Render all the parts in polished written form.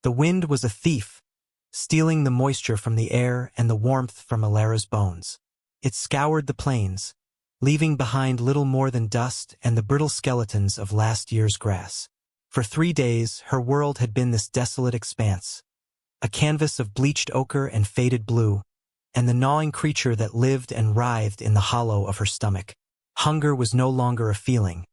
The wind was a thief, stealing the moisture from the air and the warmth from Alara's bones. It scoured the plains, leaving behind little more than dust and the brittle skeletons of last year's grass. For 3 days, her world had been this desolate expanse, a canvas of bleached ochre and faded blue, and the gnawing creature that lived and writhed in the hollow of her stomach. Hunger was no longer a feeling.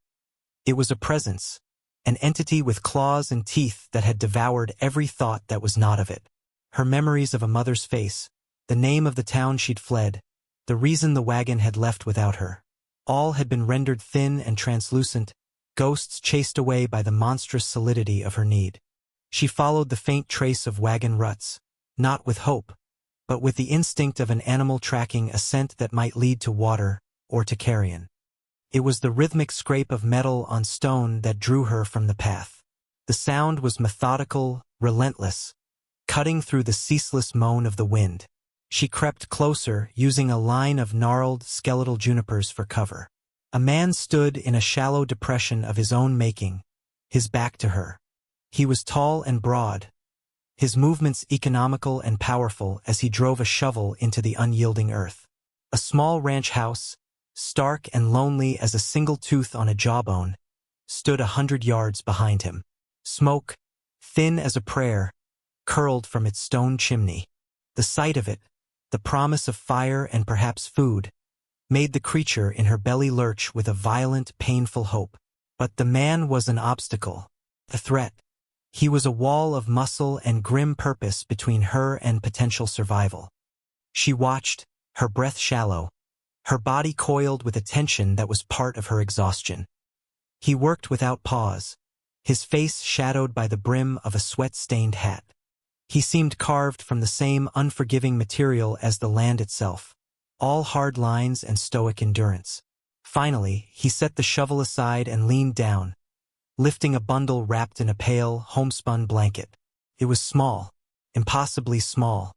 It was a presence, an entity with claws and teeth that had devoured every thought that was not of it. Her memories of a mother's face, the name of the town she'd fled, the reason the wagon had left without her. All had been rendered thin and translucent, ghosts chased away by the monstrous solidity of her need. She followed the faint trace of wagon ruts, not with hope, but with the instinct of an animal tracking a scent that might lead to water or to carrion. It was the rhythmic scrape of metal on stone that drew her from the path. The sound was methodical, relentless, cutting through the ceaseless moan of the wind. She crept closer, using a line of gnarled, skeletal junipers for cover. A man stood in a shallow depression of his own making, his back to her. He was tall and broad, his movements economical and powerful as he drove a shovel into the unyielding earth. A small ranch house, stark and lonely as a single tooth on a jawbone, stood 100 yards behind him. Smoke, thin as a prayer, curled from its stone chimney. The sight of it, the promise of fire and perhaps food, made the creature in her belly lurch with a violent, painful hope. But the man was an obstacle, a threat. He was a wall of muscle and grim purpose between her and potential survival. She watched, her breath shallow, her body coiled with a tension that was part of her exhaustion. He worked without pause, his face shadowed by the brim of a sweat-stained hat. He seemed carved from the same unforgiving material as the land itself, all hard lines and stoic endurance. Finally, he set the shovel aside and leaned down, lifting a bundle wrapped in a pale, homespun blanket. It was small, impossibly small.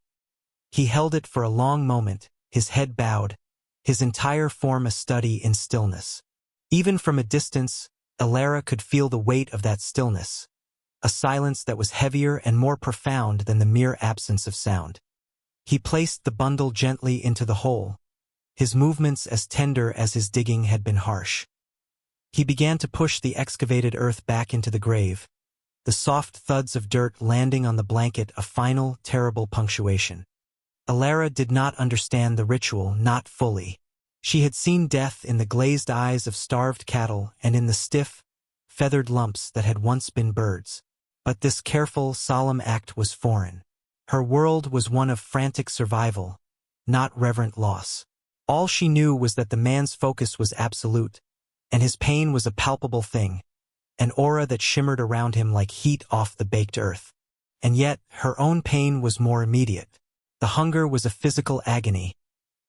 He held it for a long moment, his head bowed, his entire form a study in stillness. Even from a distance, Alara could feel the weight of that stillness, a silence that was heavier and more profound than the mere absence of sound. He placed the bundle gently into the hole, his movements as tender as his digging had been harsh. He began to push the excavated earth back into the grave, the soft thuds of dirt landing on the blanket a final, terrible punctuation. Alara did not understand the ritual, not fully. She had seen death in the glazed eyes of starved cattle and in the stiff, feathered lumps that had once been birds. But this careful, solemn act was foreign. Her world was one of frantic survival, not reverent loss. All she knew was that the man's focus was absolute, and his pain was a palpable thing, an aura that shimmered around him like heat off the baked earth. And yet, her own pain was more immediate. The hunger was a physical agony,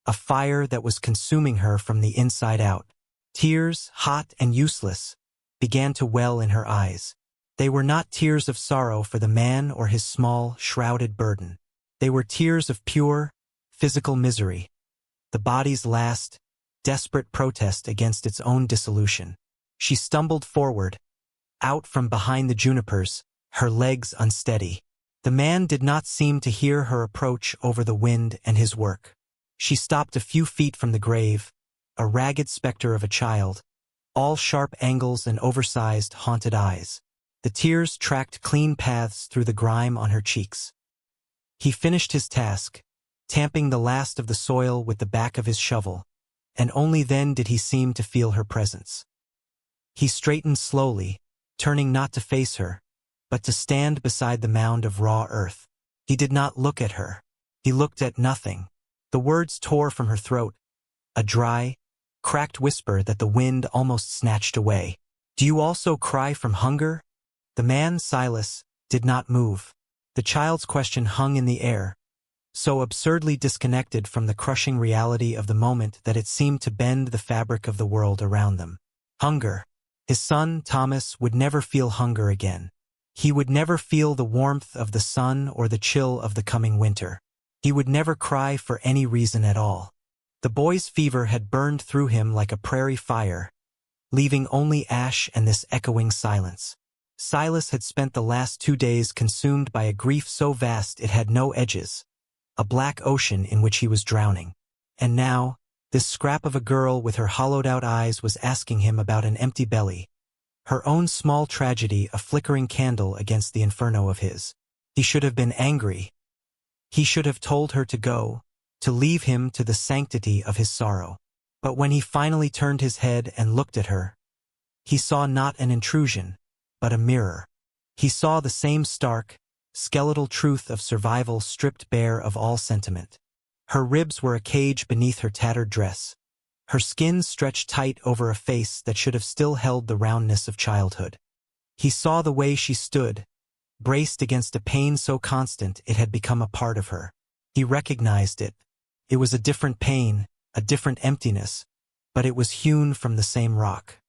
a fire that was consuming her from the inside out. Tears, hot and useless, began to well in her eyes. They were not tears of sorrow for the man or his small, shrouded burden. They were tears of pure, physical misery, the body's last, desperate protest against its own dissolution. She stumbled forward, out from behind the junipers, her legs unsteady. The man did not seem to hear her approach over the wind and his work. She stopped a few feet from the grave, a ragged specter of a child, all sharp angles and oversized, haunted eyes. The tears tracked clean paths through the grime on her cheeks. He finished his task, tamping the last of the soil with the back of his shovel, and only then did he seem to feel her presence. He straightened slowly, turning not to face her, but to stand beside the mound of raw earth. He did not look at her. He looked at nothing. The words tore from her throat, a dry, cracked whisper that the wind almost snatched away. "Do you also cry from hunger?" The man, Silas, did not move. The child's question hung in the air, so absurdly disconnected from the crushing reality of the moment that it seemed to bend the fabric of the world around them. Hunger. His son, Thomas, would never feel hunger again. He would never feel the warmth of the sun or the chill of the coming winter. He would never cry for any reason at all. The boy's fever had burned through him like a prairie fire, leaving only ash and this echoing silence. Silas had spent the last 2 days consumed by a grief so vast it had no edges, a black ocean in which he was drowning. And now, this scrap of a girl with her hollowed-out eyes was asking him about an empty belly, her own small tragedy a flickering candle against the inferno of his. He should have been angry. He should have told her to go, to leave him to the sanctity of his sorrow. But when he finally turned his head and looked at her, he saw not an intrusion, but a mirror. He saw the same stark, skeletal truth of survival stripped bare of all sentiment. Her ribs were a cage beneath her tattered dress, her skin stretched tight over a face that should have still held the roundness of childhood. He saw the way she stood, braced against a pain so constant it had become a part of her. He recognized it. It was a different pain, a different emptiness, but it was hewn from the same rock.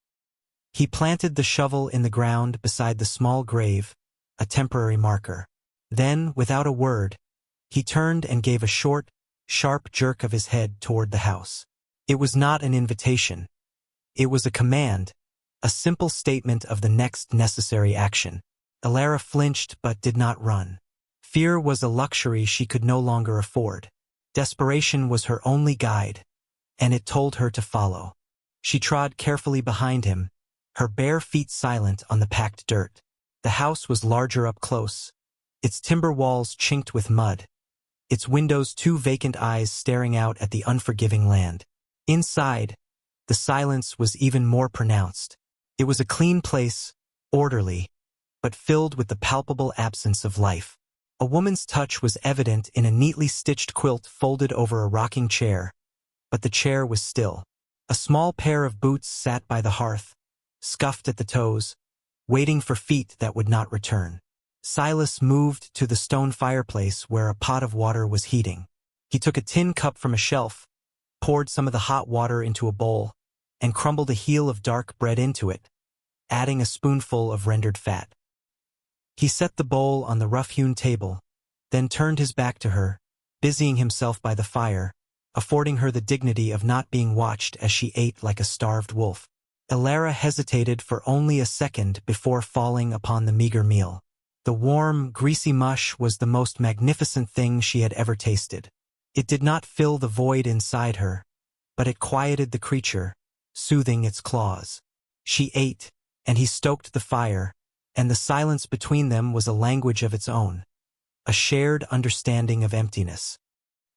He planted the shovel in the ground beside the small grave, a temporary marker. Then, without a word, he turned and gave a short, sharp jerk of his head toward the house. It was not an invitation. It was a command, a simple statement of the next necessary action. Elara flinched but did not run. Fear was a luxury she could no longer afford. Desperation was her only guide, and it told her to follow. She trod carefully behind him, her bare feet silent on the packed dirt. The house was larger up close, its timber walls chinked with mud, its windows 2 vacant eyes staring out at the unforgiving land. Inside, the silence was even more pronounced. It was a clean place, orderly, but filled with the palpable absence of life. A woman's touch was evident in a neatly stitched quilt folded over a rocking chair, but the chair was still. A small pair of boots sat by the hearth, scuffed at the toes, waiting for feet that would not return. Silas moved to the stone fireplace where a pot of water was heating. He took a tin cup from a shelf, poured some of the hot water into a bowl, and crumbled a heel of dark bread into it, adding a spoonful of rendered fat. He set the bowl on the rough-hewn table, then turned his back to her, busying himself by the fire, affording her the dignity of not being watched as she ate like a starved wolf. Elara hesitated for only a second before falling upon the meager meal. The warm, greasy mush was the most magnificent thing she had ever tasted. It did not fill the void inside her, but it quieted the creature, soothing its claws. She ate, and he stoked the fire, and the silence between them was a language of its own, a shared understanding of emptiness.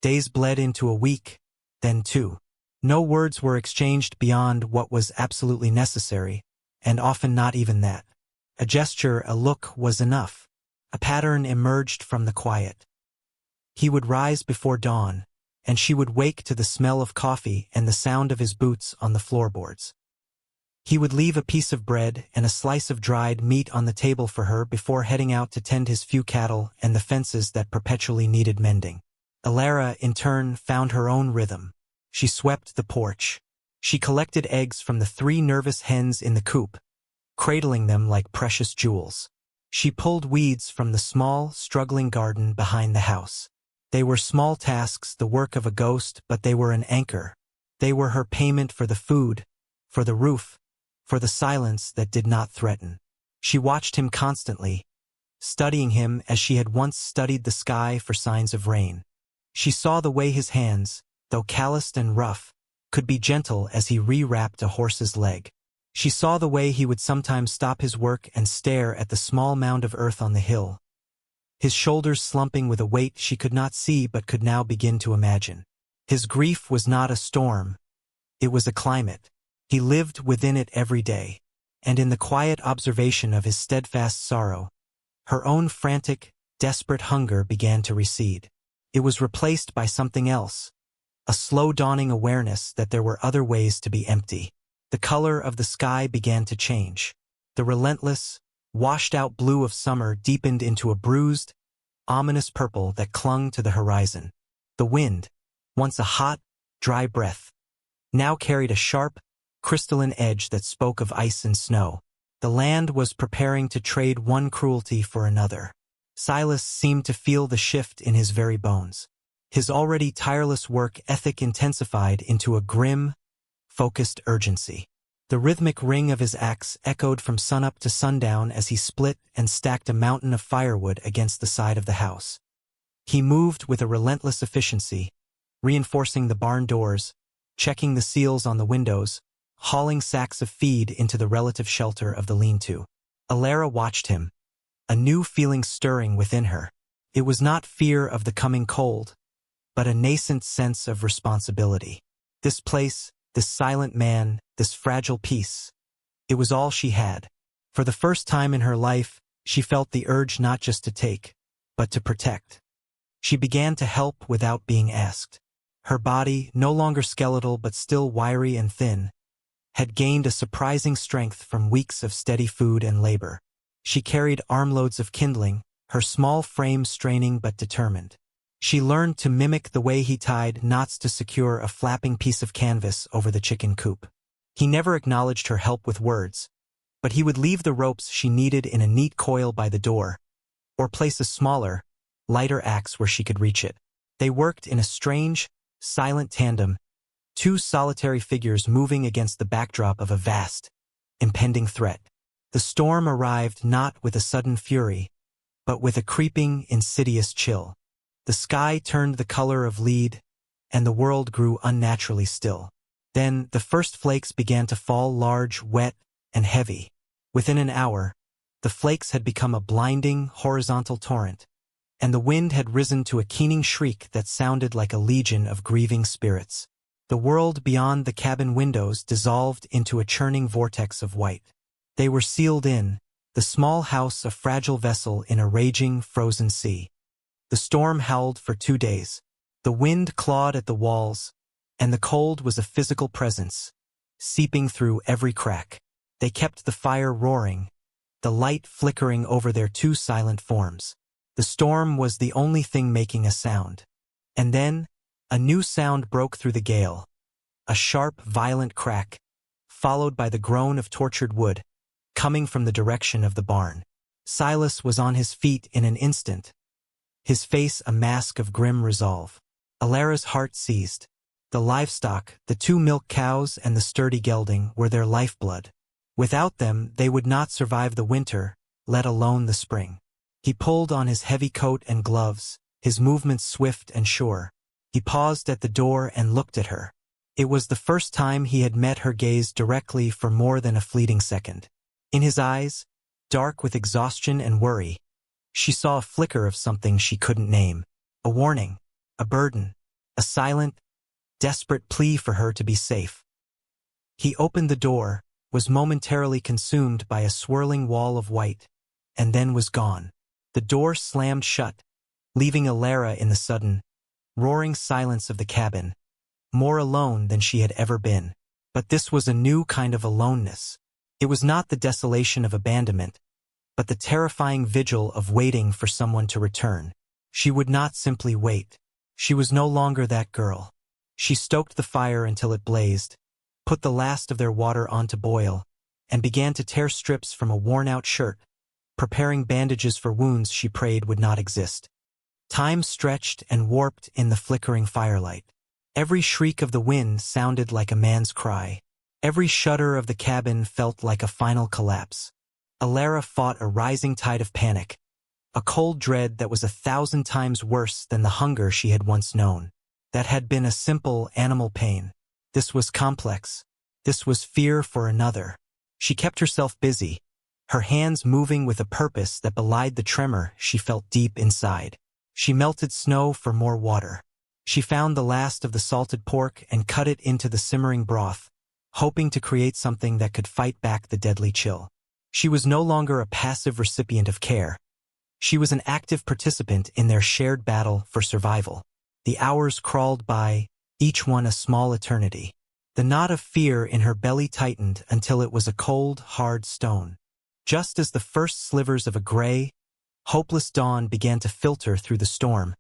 Days bled into a week, then 2. No words were exchanged beyond what was absolutely necessary, and often not even that. A gesture, a look was enough. A pattern emerged from the quiet. He would rise before dawn, and she would wake to the smell of coffee and the sound of his boots on the floorboards. He would leave a piece of bread and a slice of dried meat on the table for her before heading out to tend his few cattle and the fences that perpetually needed mending. Elara, in turn, found her own rhythm. She swept the porch. She collected eggs from the 3 nervous hens in the coop, cradling them like precious jewels. She pulled weeds from the small, struggling garden behind the house. They were small tasks, the work of a ghost, but they were an anchor. They were her payment for the food, for the roof, for the silence that did not threaten. She watched him constantly, studying him as she had once studied the sky for signs of rain. She saw the way his hands, though calloused and rough, could be gentle as he re-wrapped a horse's leg. She saw the way he would sometimes stop his work and stare at the small mound of earth on the hill, his shoulders slumping with a weight she could not see but could now begin to imagine. His grief was not a storm. It was a climate. He lived within it every day, and in the quiet observation of his steadfast sorrow, her own frantic, desperate hunger began to recede. It was replaced by something else, a slow dawning awareness that there were other ways to be empty. The color of the sky began to change. The relentless, washed-out blue of summer deepened into a bruised, ominous purple that clung to the horizon. The wind, once a hot, dry breath, now carried a sharp, crystalline edge that spoke of ice and snow. The land was preparing to trade one cruelty for another. Silas seemed to feel the shift in his very bones. His already tireless work ethic intensified into a grim, focused urgency. The rhythmic ring of his axe echoed from sunup to sundown as he split and stacked a mountain of firewood against the side of the house. He moved with a relentless efficiency, reinforcing the barn doors, checking the seals on the windows, hauling sacks of feed into the relative shelter of the lean-to. Alara watched him, a new feeling stirring within her. It was not fear of the coming cold, but a nascent sense of responsibility. This place, this silent man, this fragile piece. It was all she had. For the first time in her life, she felt the urge not just to take, but to protect. She began to help without being asked. Her body, no longer skeletal but still wiry and thin, had gained a surprising strength from weeks of steady food and labor. She carried armloads of kindling, her small frame straining but determined. She learned to mimic the way he tied knots to secure a flapping piece of canvas over the chicken coop. He never acknowledged her help with words, but he would leave the ropes she needed in a neat coil by the door, or place a smaller, lighter axe where she could reach it. They worked in a strange, silent tandem, two solitary figures moving against the backdrop of a vast, impending threat. The storm arrived not with a sudden fury, but with a creeping, insidious chill. The sky turned the color of lead, and the world grew unnaturally still. Then the first flakes began to fall, large, wet, and heavy. Within an hour, the flakes had become a blinding, horizontal torrent, and the wind had risen to a keening shriek that sounded like a legion of grieving spirits. The world beyond the cabin windows dissolved into a churning vortex of white. They were sealed in, the small house a fragile vessel in a raging, frozen sea. The storm howled for 2 days. The wind clawed at the walls, and the cold was a physical presence, seeping through every crack. They kept the fire roaring, the light flickering over their two silent forms. The storm was the only thing making a sound. And then, a new sound broke through the gale. A sharp, violent crack, followed by the groan of tortured wood, coming from the direction of the barn. Silas was on his feet in an instant, his face a mask of grim resolve. Alara's heart seized. The livestock, the 2 milk cows and the sturdy gelding, were their lifeblood. Without them, they would not survive the winter, let alone the spring. He pulled on his heavy coat and gloves, his movements swift and sure. He paused at the door and looked at her. It was the first time he had met her gaze directly for more than a fleeting second. In his eyes, dark with exhaustion and worry, she saw a flicker of something she couldn't name. A warning, a burden, a silent, desperate plea for her to be safe. He opened the door, was momentarily consumed by a swirling wall of white, and then was gone. The door slammed shut, leaving Alara in the sudden, roaring silence of the cabin, more alone than she had ever been. But this was a new kind of aloneness. It was not the desolation of abandonment, but the terrifying vigil of waiting for someone to return. She would not simply wait. She was no longer that girl. She stoked the fire until it blazed, put the last of their water on to boil, and began to tear strips from a worn-out shirt, preparing bandages for wounds she prayed would not exist. Time stretched and warped in the flickering firelight. Every shriek of the wind sounded like a man's cry. Every shudder of the cabin felt like a final collapse. Alara fought a rising tide of panic, a cold dread that was 1,000 times worse than the hunger she had once known. That had been a simple animal pain. This was complex. This was fear for another. She kept herself busy, her hands moving with a purpose that belied the tremor she felt deep inside. She melted snow for more water. She found the last of the salted pork and cut it into the simmering broth, hoping to create something that could fight back the deadly chill. She was no longer a passive recipient of care. She was an active participant in their shared battle for survival. The hours crawled by, each one a small eternity. The knot of fear in her belly tightened until it was a cold, hard stone. Just as the first slivers of a gray, hopeless dawn began to filter through the storm,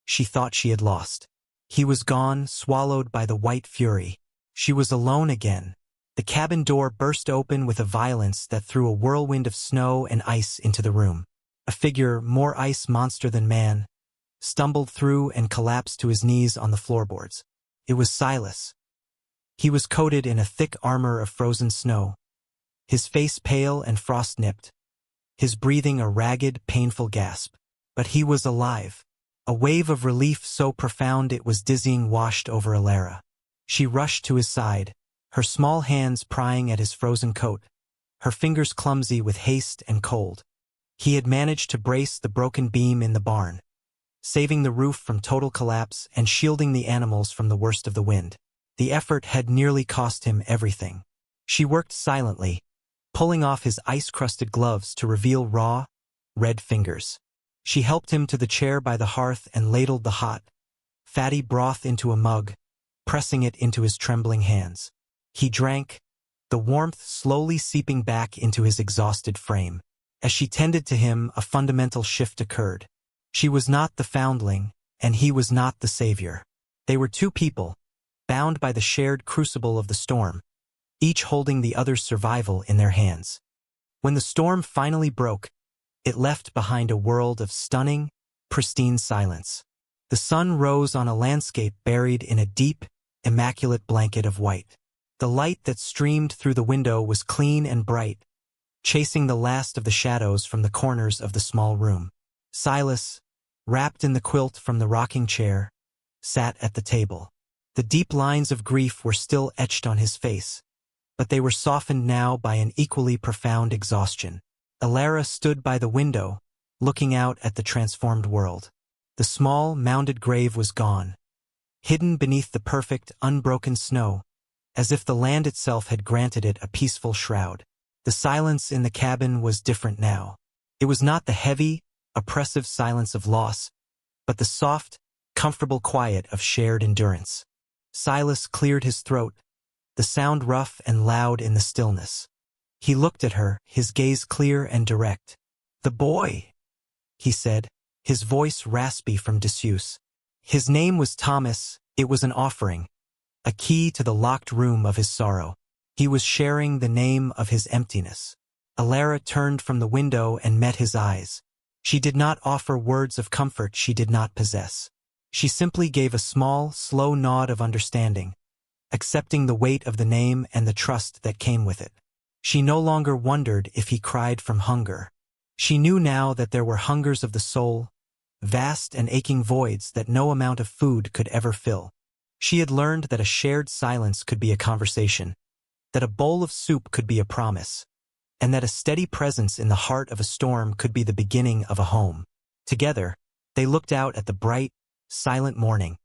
she thought she had lost. He was gone, swallowed by the white fury. She was alone again. The cabin door burst open with a violence that threw a whirlwind of snow and ice into the room. A figure, more ice monster than man, stumbled through and collapsed to his knees on the floorboards. It was Silas. He was coated in a thick armor of frozen snow, his face pale and frost-nipped, his breathing a ragged, painful gasp. But he was alive. A wave of relief so profound it was dizzying washed over Alara. She rushed to his side, her small hands prying at his frozen coat, her fingers clumsy with haste and cold. He had managed to brace the broken beam in the barn, saving the roof from total collapse and shielding the animals from the worst of the wind. The effort had nearly cost him everything. She worked silently, pulling off his ice-crusted gloves to reveal raw, red fingers. She helped him to the chair by the hearth and ladled the hot, fatty broth into a mug, pressing it into his trembling hands. He drank, the warmth slowly seeping back into his exhausted frame. As she tended to him, a fundamental shift occurred. She was not the foundling, and he was not the savior. They were two people, bound by the shared crucible of the storm, each holding the other's survival in their hands. When the storm finally broke, it left behind a world of stunning, pristine silence. The sun rose on a landscape buried in a deep, immaculate blanket of white. The light that streamed through the window was clean and bright, chasing the last of the shadows from the corners of the small room. Silas, wrapped in the quilt from the rocking chair, sat at the table. The deep lines of grief were still etched on his face, but they were softened now by an equally profound exhaustion. Alara stood by the window, looking out at the transformed world. The small, mounded grave was gone, hidden beneath the perfect, unbroken snow, as if the land itself had granted it a peaceful shroud. The silence in the cabin was different now. It was not the heavy, oppressive silence of loss, but the soft, comfortable quiet of shared endurance. Silas cleared his throat, the sound rough and loud in the stillness. He looked at her, his gaze clear and direct. "The boy," he said, his voice raspy from disuse. His name was Thomas. It was an offering, a key to the locked room of his sorrow. He was sharing the name of his emptiness. Alara turned from the window and met his eyes. She did not offer words of comfort she did not possess. She simply gave a small, slow nod of understanding, accepting the weight of the name and the trust that came with it. She no longer wondered if he cried from hunger. She knew now that there were hungers of the soul, vast and aching voids that no amount of food could ever fill. She had learned that a shared silence could be a conversation, that a bowl of soup could be a promise, and that a steady presence in the heart of a storm could be the beginning of a home. Together, they looked out at the bright, silent morning,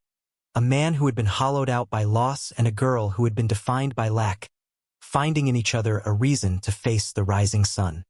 a man who had been hollowed out by loss and a girl who had been defined by lack, finding in each other a reason to face the rising sun.